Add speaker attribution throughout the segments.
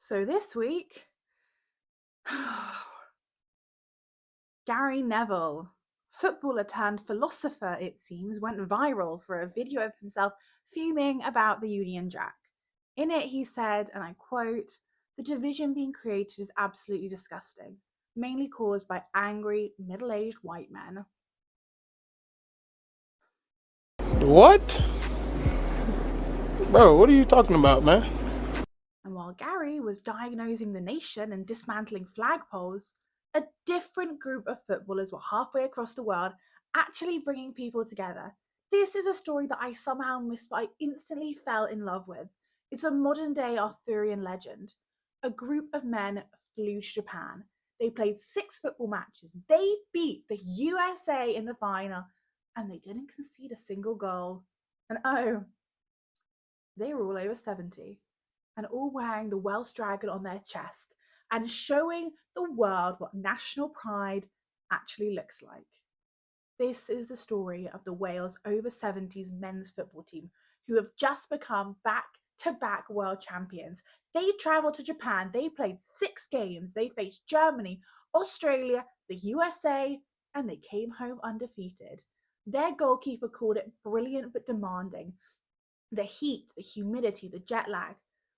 Speaker 1: So this week, Gary Neville, footballer turned philosopher, it seems, went viral for a video of himself fuming about the Union Jack. In it, he said, and I quote, "The division being created is absolutely disgusting, mainly caused by angry, middle-aged white men."
Speaker 2: What? Bro, what are you talking about, man?
Speaker 1: And while Gary was diagnosing the nation and dismantling flagpoles, a different group of footballers were halfway across the world actually bringing people together. This is a story that I somehow missed, but I instantly fell in love with. It's a modern day Arthurian legend. A group of men flew to Japan. They played 6 football matches. They beat the USA in the final, and they didn't concede a single goal. And oh, they were all over 70 and all wearing the Welsh dragon on their chest and showing the world what national pride actually looks like. This is the story of the Wales over 70s men's football team who have just become back to back world champions. They travelled to Japan, they played 6 games, they faced Germany, Australia, the USA, and they came home undefeated. Their goalkeeper called it brilliant but demanding. The heat, the humidity, the jet lag,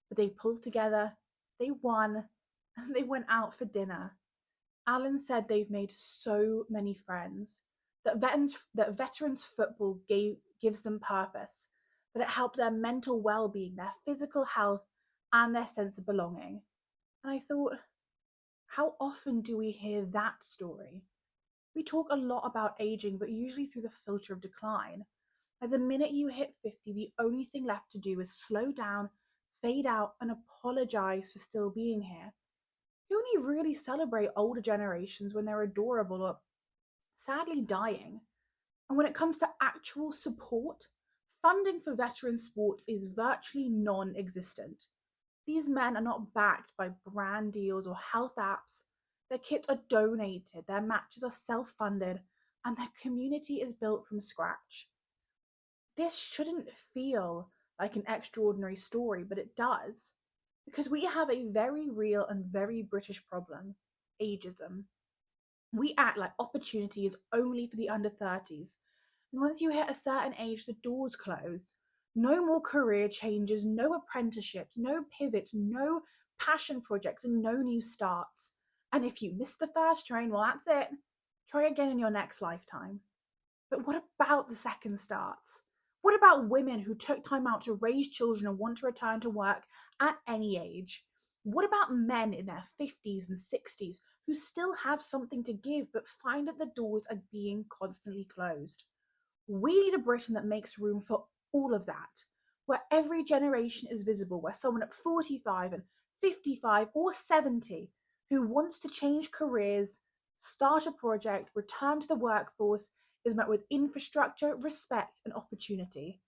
Speaker 1: but they pulled together, they won, and they went out for dinner. Alan said they've made so many friends, that veterans football gives them purpose, that it helped their mental well-being, their physical health, and their sense of belonging. And I thought, how often do we hear that story? We talk a lot about aging, but usually through the filter of decline. Like the minute you hit 50, the only thing left to do is slow down, fade out, and apologize for still being here. You only really celebrate older generations when they're adorable or sadly dying. And when it comes to actual support, funding for veteran sports is virtually non existent. These men are not backed by brand deals or health apps. Their kits are donated, their matches are self funded, and their community is built from scratch. This shouldn't feel like an extraordinary story, but it does. Because we have a very real and very British problem: ageism. We act like opportunity is only for the under 30s. And once you hit a certain age, the doors close. No more career changes, no apprenticeships, no pivots, no passion projects, and no new starts. And if you miss the first train, well, that's it. Try again in your next lifetime. But what about the second starts? What about women who took time out to raise children and want to return to work at any age? What about men in their 50s and 60s who still have something to give but find that the doors are being constantly closed? We need a Britain that makes room for all of that, where every generation is visible, where someone at 45 and 55 or 70 who wants to change careers, start a project, return to the workforce is met with infrastructure, respect, and opportunity.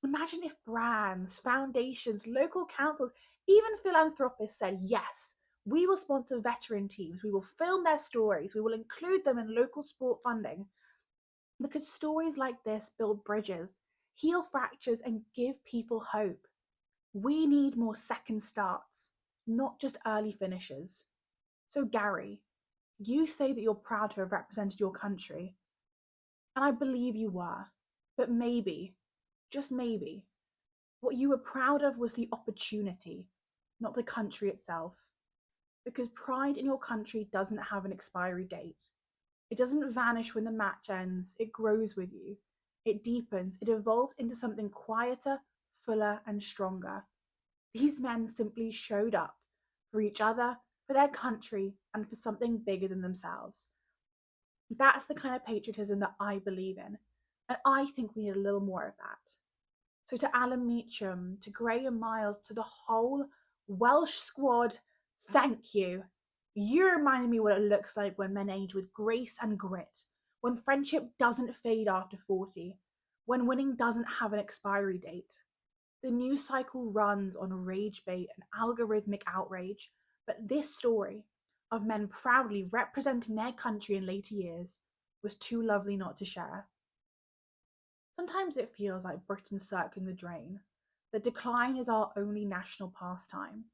Speaker 1: Imagine if brands, foundations, local councils, even philanthropists said, yes, we will sponsor veteran teams, we will film their stories, we will include them in local sport funding. Because stories like this build bridges, heal fractures, and give people hope. We need more second starts, not just early finishes. So, Gary, you say that you're proud to have represented your country, and I believe you were. But maybe, just maybe, what you were proud of was the opportunity, not the country itself. Because pride in your country doesn't have an expiry date. It doesn't vanish when the match ends, it grows with you. It deepens, it evolves into something quieter, fuller, and stronger. These men simply showed up for each other, for their country, and for something bigger than themselves. That's the kind of patriotism that I believe in, and I think we need a little more of that. So to Alan Meacham, to Graham Miles, to the whole Welsh squad, thank you. You reminded me what it looks like when men age with grace and grit, when friendship doesn't fade after 40, when winning doesn't have an expiry date. The news cycle runs on rage bait and algorithmic outrage, but this story of men proudly representing their country in later years was too lovely not to share. Sometimes it feels like Britain's circling the drain, that decline is our only national pastime.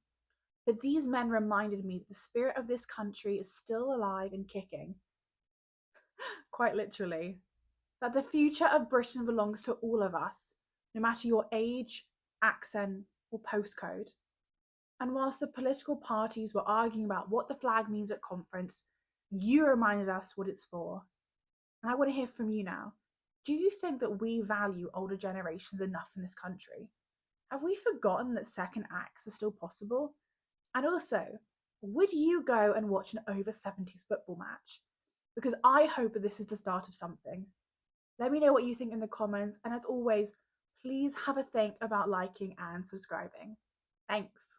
Speaker 1: But these men reminded me that the spirit of this country is still alive and kicking, quite literally. That the future of Britain belongs to all of us, no matter your age, accent, or postcode. And whilst the political parties were arguing about what the flag means at conference, you reminded us what it's for. And I want to hear from you now. Do you think that we value older generations enough in this country? Have we forgotten that second acts are still possible? And also, would you go and watch an over 70s football match? Because I hope that this is the start of something. Let me know what you think in the comments. And as always, please have a think about liking and subscribing. Thanks.